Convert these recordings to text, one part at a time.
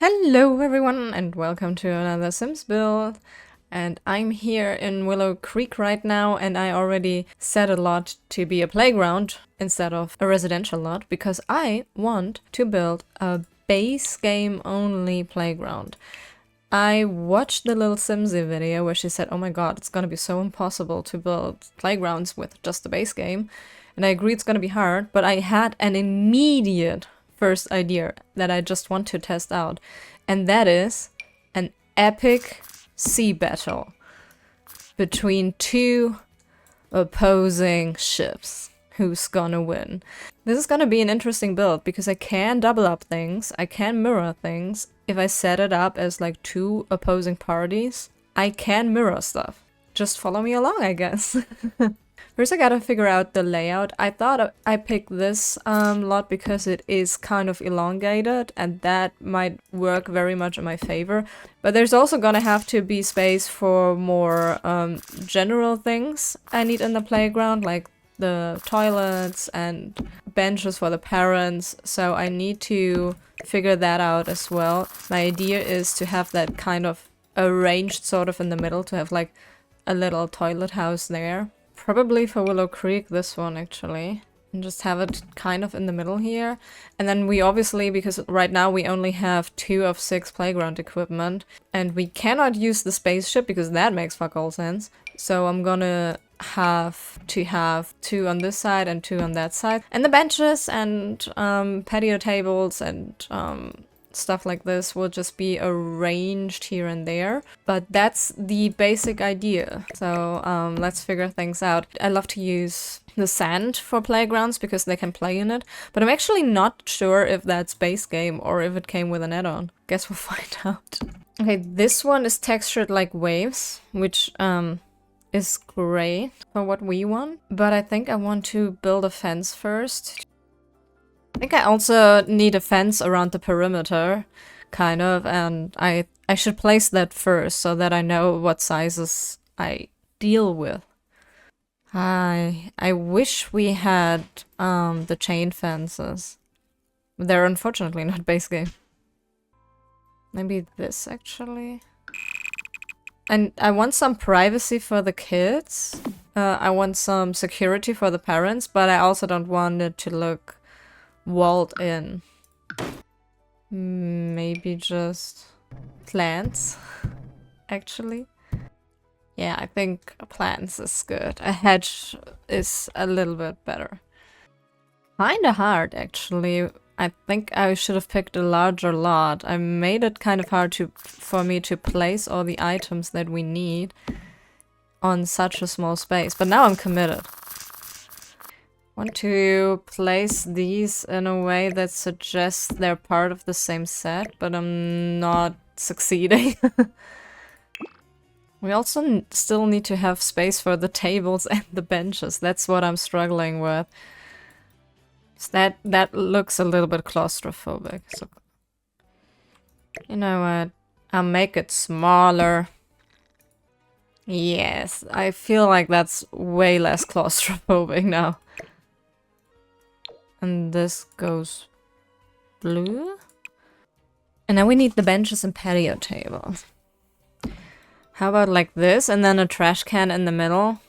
Hello everyone and welcome to another Sims build. And I'm here in Willow Creek right now, and I already set a lot to be a playground instead of a residential lot because I want to build a base game only playground. I watched the little Simsy video where she said, oh my god, it's gonna be so impossible to build playgrounds with just the base game. And I agree it's gonna be hard, but I had an immediate first idea that I just want to test out. And that is an epic sea battle between two opposing ships. Who's gonna win? This is gonna be an interesting build because I can double up things, I can mirror things. If I set it up as like two opposing parties, I can mirror stuff. Just follow me along, I guess. First I gotta figure out the layout. I thought I picked this lot because it is kind of elongated and that might work very much in my favor. But there's also gonna have to be space for more general things I need in the playground, like the toilets and benches for the parents, so I need to figure that out as well. My idea is to have that kind of arranged sort of in the middle, to have like a little toilet house there. Probably for Willow Creek, this one actually. And just have it kind of in the middle here. And then we obviously, because right now we only have 2 of 6 playground equipment, and we cannot use the spaceship because that makes fuck all sense. So I'm gonna have to have 2 on this side and 2 on that side. And the benches and patio tables and stuff like this will just be arranged here and there. But that's the basic idea. So let's figure things out. I love to use the sand for playgrounds because they can play in it. But I'm actually not sure if that's base game or if it came with an add-on. Guess we'll find out. Okay, this one is textured like waves, which is great for what we want. But I think I want to build a fence first. I think I also need a fence around the perimeter, kind of, and I should place that first so that I know what sizes I deal with. I wish we had the chain fences. They're unfortunately not base game. Maybe this actually. And I want some privacy for the kids. I want some security for the parents, but I also don't want it to look walled in. Maybe just plants, actually. Yeah, I think plants is good. A hedge is a little bit better. Kinda hard, actually. I think I should have picked a larger lot. I made it kind of hard for me to place all the items that we need on such a small space. But now I'm committed. Want to place these in a way that suggests they're part of the same set, but I'm not succeeding. We also still need to have space for the tables and the benches. That's what I'm struggling with. So that looks a little bit claustrophobic. So, you know what? I'll make it smaller. Yes, I feel like that's way less claustrophobic now. And this goes blue. And now we need the benches and patio tables. How about like this, and then a trash can in the middle?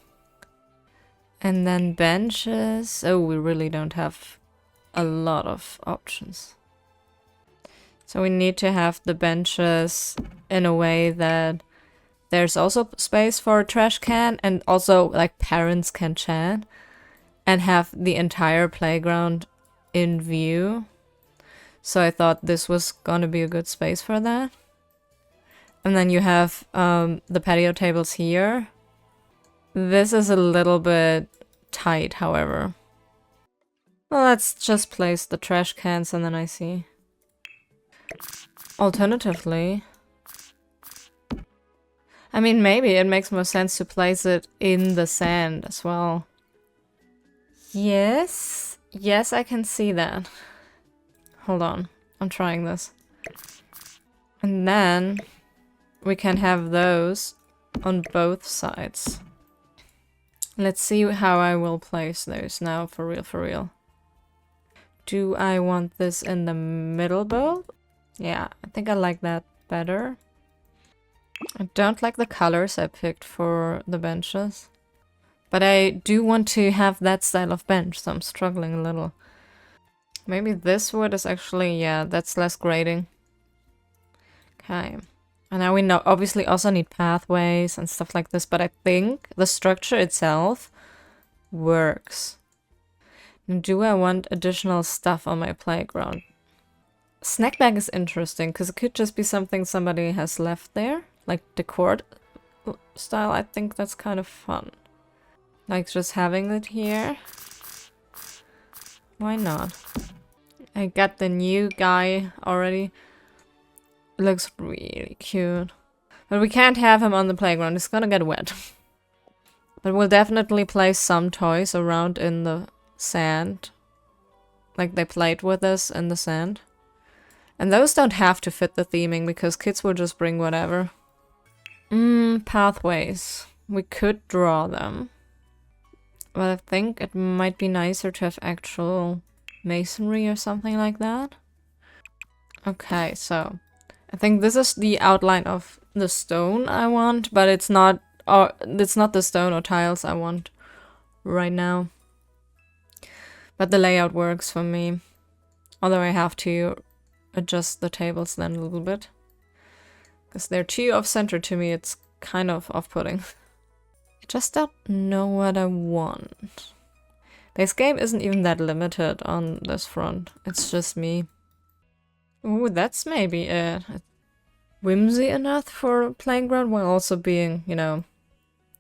And then benches. Oh, we really don't have a lot of options. So we need to have the benches in a way that there's also space for a trash can, and also like parents can chat. And have the entire playground in view. So I thought this was gonna be a good space for that. And then you have the patio tables here. This is a little bit tight, however. Well, let's just place the trash cans and then I see. Alternatively, I mean, maybe it makes more sense to place it in the sand as well. Yes, yes, I can see that. Hold on, I'm trying this. And then we can have those on both sides. Let's see how I will place those now, for real, for real. Do I want this in the middle both? Yeah, I think I like that better. I don't like the colors I picked for the benches. But I do want to have that style of bench, so I'm struggling a little. Maybe this wood is actually, yeah, that's less grading. Okay. And now we know, obviously also need pathways and stuff like this, but I think the structure itself works. Do I want additional stuff on my playground? Snack bag is interesting, because it could just be something somebody has left there. Like decor style, I think that's kind of fun. Like just having it here. Why not? I got the new guy already. It looks really cute. But we can't have him on the playground, it's gonna get wet. But we'll definitely place some toys around in the sand. Like they played with us in the sand. And those don't have to fit the theming, because kids will just bring whatever. Pathways. We could draw them. But I think it might be nicer to have actual masonry or something like that. Okay, so I think this is the outline of the stone I want, but it's not the stone or tiles I want right now. But the layout works for me. Although I have to adjust the tables then a little bit. Because they're too off-center to me, it's kind of off-putting. I just don't know what I want. Base game isn't even that limited on this front. It's just me. Ooh, that's maybe it. Whimsy enough for a playground while also being, you know,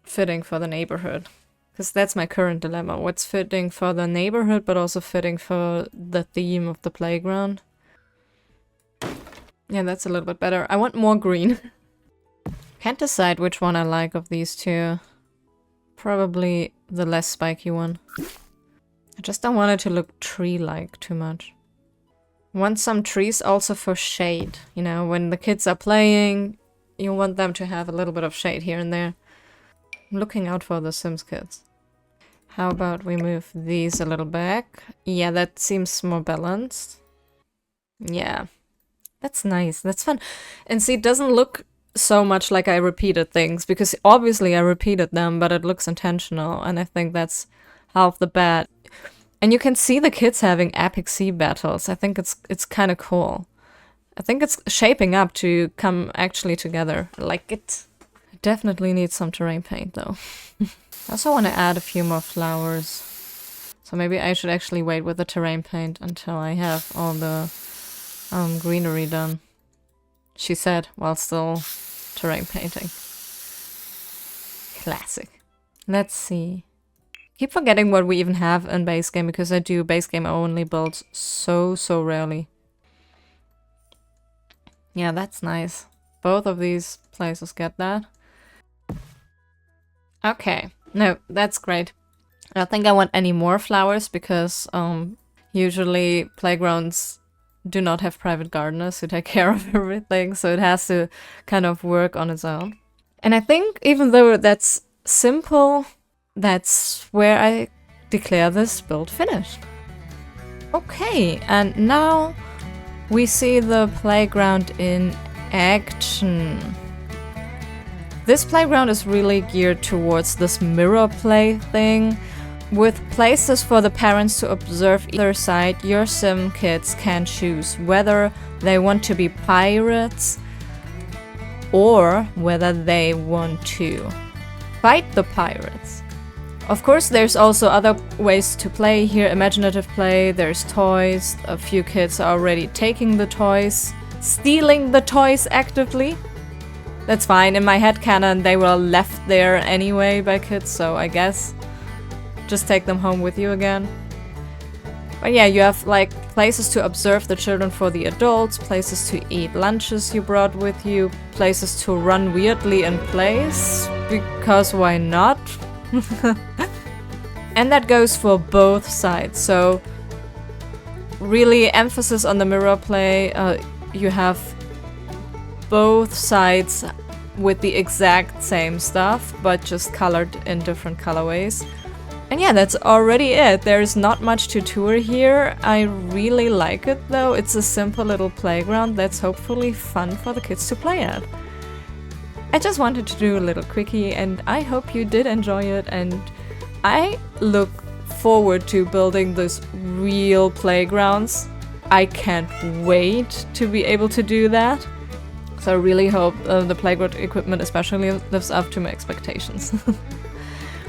fitting for the neighborhood. Because that's my current dilemma. What's fitting for the neighborhood, but also fitting for the theme of the playground. Yeah, that's a little bit better. I want more green. Can't decide which one I like of these two. Probably the less spiky one. I just don't want it to look tree-like too much. Want some trees also for shade. You know, when the kids are playing, you want them to have a little bit of shade here and there. I'm looking out for the Sims kids. How about we move these a little back? Yeah, that seems more balanced. Yeah. That's nice. That's fun. And see, it doesn't look so much like I repeated things, because obviously I repeated them, but it looks intentional, and I think that's half the bat. And you can see the kids having epic sea battles. I think it's kind of cool. I think it's shaping up to come actually together. I like it. I definitely need some terrain paint though. I also want to add a few more flowers. So maybe I should actually wait with the terrain paint until I have all the greenery done. She said, while still terrain painting. Classic. Let's see. Keep forgetting what we even have in base game, because I do base game only builds so rarely. Yeah, that's nice. Both of these places get that. Okay. No, that's great. I don't think I want any more flowers, because usually playgrounds do not have private gardeners who take care of everything, so it has to kind of work on its own. And I think even though that's simple, that's where I declare this build finished. Okay, and now we see the playground in action. This playground is really geared towards this mirror play thing. With places for the parents to observe either side, your sim kids can choose whether they want to be pirates or whether they want to fight the pirates. Of course, there's also other ways to play here. Imaginative play, there's toys. A few kids are already taking the toys, stealing the toys actively. That's fine. In my headcanon, they were left there anyway by kids, so I guess just take them home with you again. But yeah, you have like places to observe the children for the adults, places to eat lunches you brought with you, places to run weirdly in place, because why not? And that goes for both sides, so really emphasis on the mirror play. You have both sides with the exact same stuff, but just colored in different colorways. And yeah, that's already it. There's not much to tour here. I really like it though. It's a simple little playground that's hopefully fun for the kids to play at. I just wanted to do a little quickie and I hope you did enjoy it, and I look forward to building those real playgrounds. I can't wait to be able to do that. So I really hope the playground equipment especially lives up to my expectations.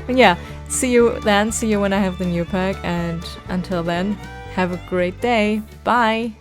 But yeah, see you then, see you when I have the new pack, and until then, have a great day. Bye!